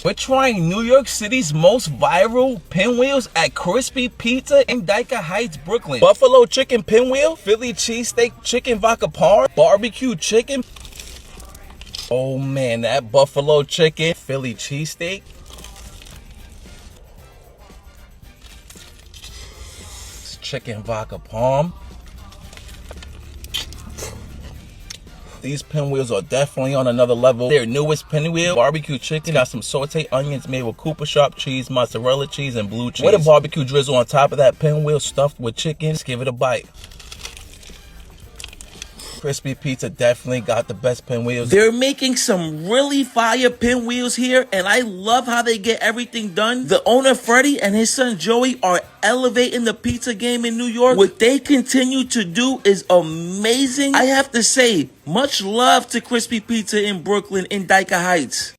We're trying New York City's most viral pinwheels at Crispy Pizza in Dyker Heights, Brooklyn. Buffalo chicken pinwheel, Philly cheesesteak chicken vodka parm, barbecue chicken. Oh man, that buffalo chicken, Philly cheesesteak. Chicken vodka parm. These pinwheels are definitely on another level. Their newest pinwheel, barbecue chicken, got some sauteed onions made with Cooper Sharp cheese, mozzarella cheese, and blue cheese. With a barbecue drizzle on top of that pinwheel stuffed with chicken. Let's give it a bite. Crispy Pizza definitely got the best pinwheels. They're making some really fire pinwheels here, and I love how they get everything done. The owner, Freddie, and his son, Joey, are elevating the pizza game in New York. What they continue to do is amazing. I have to say, much love to Crispy Pizza in Brooklyn in Dyker Heights.